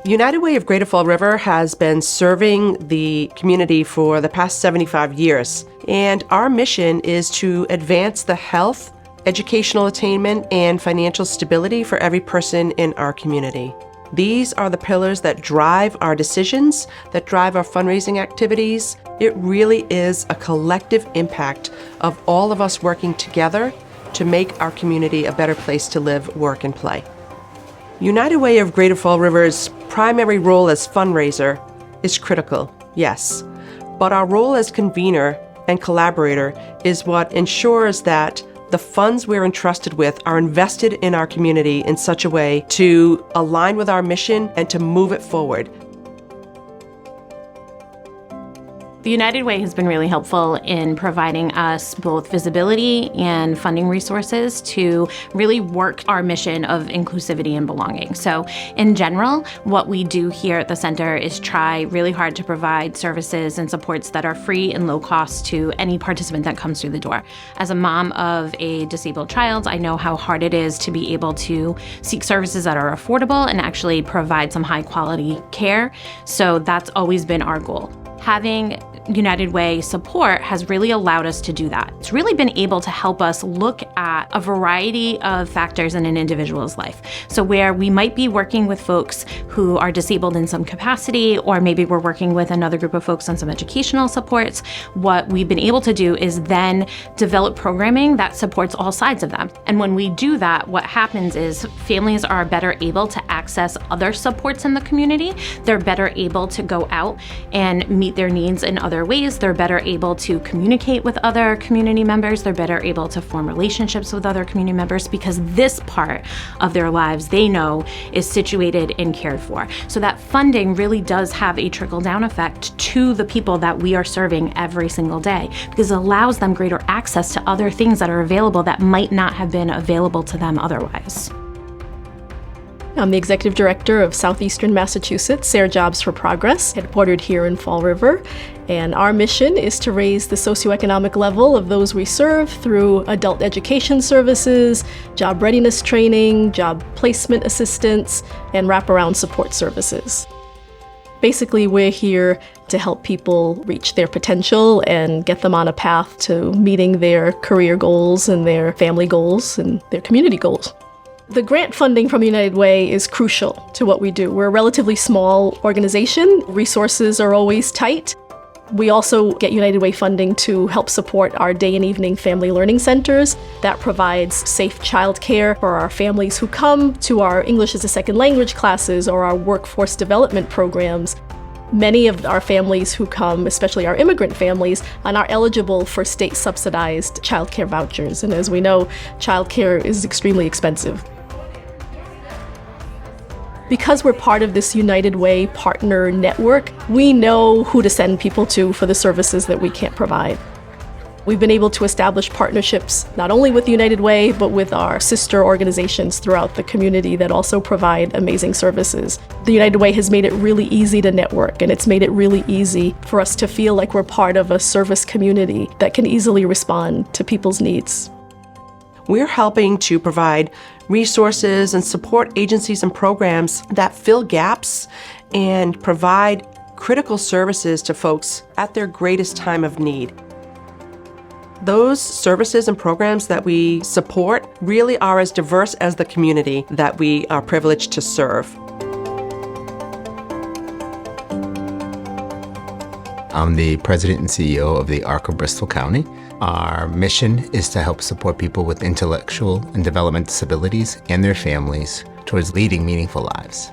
United Way of Greater Fall River has been serving the community for the past 75 years, and our mission is to advance the health, educational attainment, and financial stability for every person in our community. These are the pillars that drive our decisions, that drive our fundraising activities. It really is a collective impact of all of us working together to make our community a better place to live, work, and play. United Way of Greater Fall River's primary role as fundraiser is critical, yes, but our role as convener and collaborator is what ensures that the funds we're entrusted with are invested in our community in such a way to align with our mission and to move it forward. The United Way has been really helpful in providing us both visibility and funding resources to really work our mission of inclusivity and belonging. So in general, what we do here at the center is try really hard to provide services and supports that are free and low cost to any participant that comes through the door. As a mom of a disabled child, I know how hard it is to be able to seek services that are affordable and actually provide some high quality care. So that's always been our goal. Having United Way support has really allowed us to do that. It's really been able to help us look at a variety of factors in an individual's life. So where we might be working with folks who are disabled in some capacity, or maybe we're working with another group of folks on some educational supports, what we've been able to do is then develop programming that supports all sides of them. And when we do that, what happens is families are better able to access other supports in the community. They're better able to go out and meet their needs in other ways. They're better able to communicate with other community members. They're better able to form relationships with other community members because this part of their lives they know is situated and cared for. So that funding really does have a trickle-down effect to the people that we are serving every single day because it allows them greater access to other things that are available that might not have been available to them otherwise. I'm the Executive Director of Southeastern Massachusetts, SARE Jobs for Progress, headquartered here in Fall River. And our mission is to raise the socioeconomic level of those we serve through adult education services, job readiness training, job placement assistance, and wraparound support services. Basically, we're here to help people reach their potential and get them on a path to meeting their career goals and their family goals and their community goals. The grant funding from United Way is crucial to what we do. We're a relatively small organization. Resources are always tight. We also get United Way funding to help support our day and evening family learning centers. That provides safe childcare for our families who come to our English as a second language classes or our workforce development programs. Many of our families who come, especially our immigrant families, are eligible for state-subsidized childcare vouchers. And as we know, childcare is extremely expensive. Because we're part of this United Way partner network, we know who to send people to for the services that we can't provide. We've been able to establish partnerships not only with United Way, but with our sister organizations throughout the community that also provide amazing services. The United Way has made it really easy to network, and it's made it really easy for us to feel like we're part of a service community that can easily respond to people's needs. We're helping to provide resources and support agencies and programs that fill gaps and provide critical services to folks at their greatest time of need. Those services and programs that we support really are as diverse as the community that we are privileged to serve. I'm the president and CEO of the ARC of Bristol County. Our mission is to help support people with intellectual and developmental disabilities and their families towards leading meaningful lives.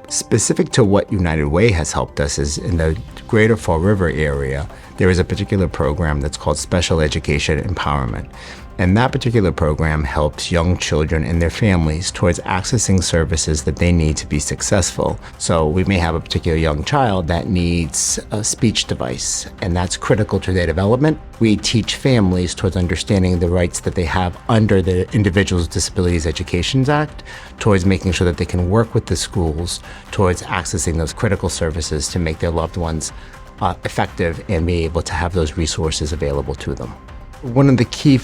Specific to what United Way has helped us is in the Greater Fall River area, there is a particular program that's called Special Education Empowerment. And that particular program helps young children and their families towards accessing services that they need to be successful. So we may have a particular young child that needs a speech device, and that's critical to their development. We teach families towards understanding the rights that they have under the Individuals with Disabilities Education Act, towards making sure that they can work with the schools towards accessing those critical services to make their loved ones effective and be able to have those resources available to them. One of the key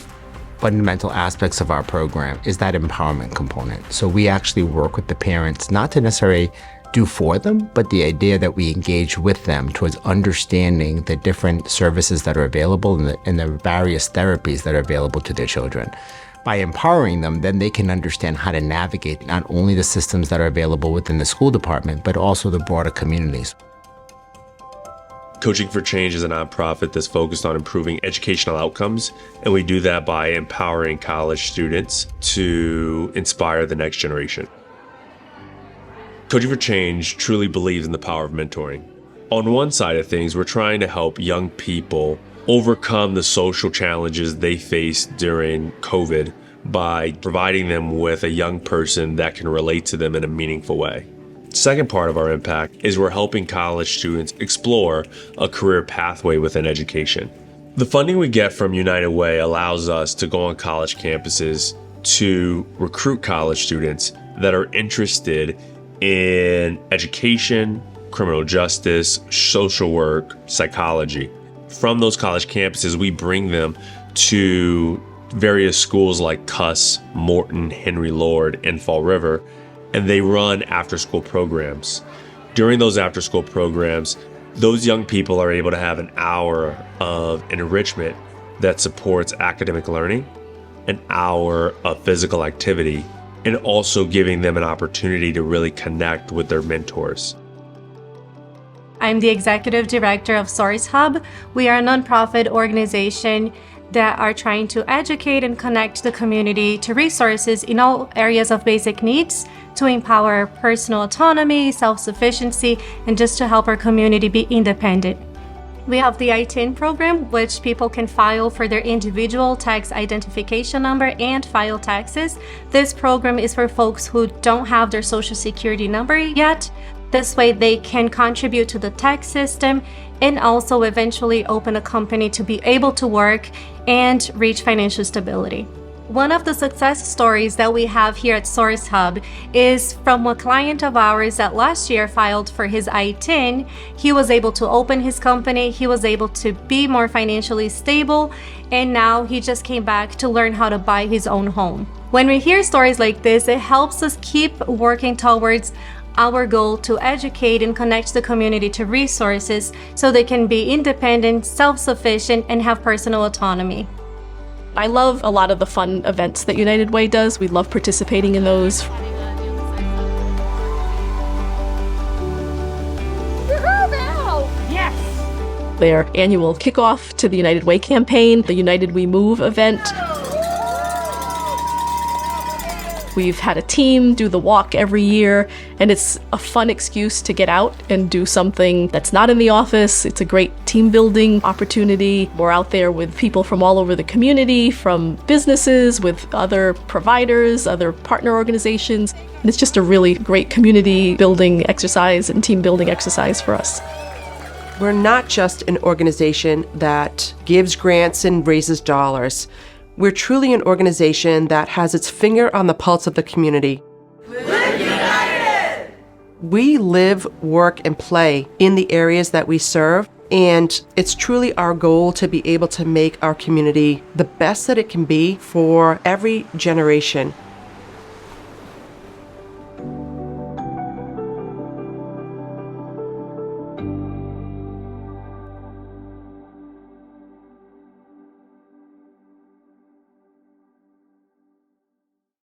fundamental aspects of our program is that empowerment component. So we actually work with the parents not to necessarily do for them, but the idea that we engage with them towards understanding the different services that are available and the various therapies that are available to their children. By empowering them, then they can understand how to navigate not only the systems that are available within the school department, but also the broader communities. Coaching for Change is a nonprofit that's focused on improving educational outcomes, and we do that by empowering college students to inspire the next generation. Coaching for Change truly believes in the power of mentoring. On one side of things, we're trying to help young people overcome the social challenges they faced during COVID by providing them with a young person that can relate to them in a meaningful way. Second part of our impact is we're helping college students explore a career pathway within education. The funding we get from United Way allows us to go on college campuses to recruit college students that are interested in education, criminal justice, social work, psychology. From those college campuses, we bring them to various schools like Cuss, Morton, Henry Lord, and Fall River, and they run after-school programs. During those after-school programs, those young people are able to have an hour of enrichment that supports academic learning, an hour of physical activity, and also giving them an opportunity to really connect with their mentors. I'm the executive director of Source Hub. We are a nonprofit organization that are trying to educate and connect the community to resources in all areas of basic needs to empower personal autonomy, self-sufficiency, and just to help our community be independent. We have the Attainment program, which people can file for their individual tax identification number and file taxes. This program is for folks who don't have their social security number yet. This way they can contribute to the tax system and also eventually open a company to be able to work and reach financial stability. One of the success stories that we have here at Source Hub is from a client of ours that last year filed for his I-10. He was able to open his company, he was able to be more financially stable, and now he just came back to learn how to buy his own home. When we hear stories like this, it helps us keep working towards our goal to educate and connect the community to resources so they can be independent, self-sufficient, and have personal autonomy. I love a lot of the fun events that United Way does. We love participating in those. Their annual kickoff to the United Way campaign, the United We Move event. We've had a team do the walk every year, and it's a fun excuse to get out and do something that's not in the office. It's a great team building opportunity. We're out there with people from all over the community, from businesses, with other providers, other partner organizations. And it's just a really great community building exercise and team building exercise for us. We're not just an organization that gives grants and raises dollars. We're truly an organization that has its finger on the pulse of the community. Live united! We live, work, and play in the areas that we serve, and it's truly our goal to be able to make our community the best that it can be for every generation.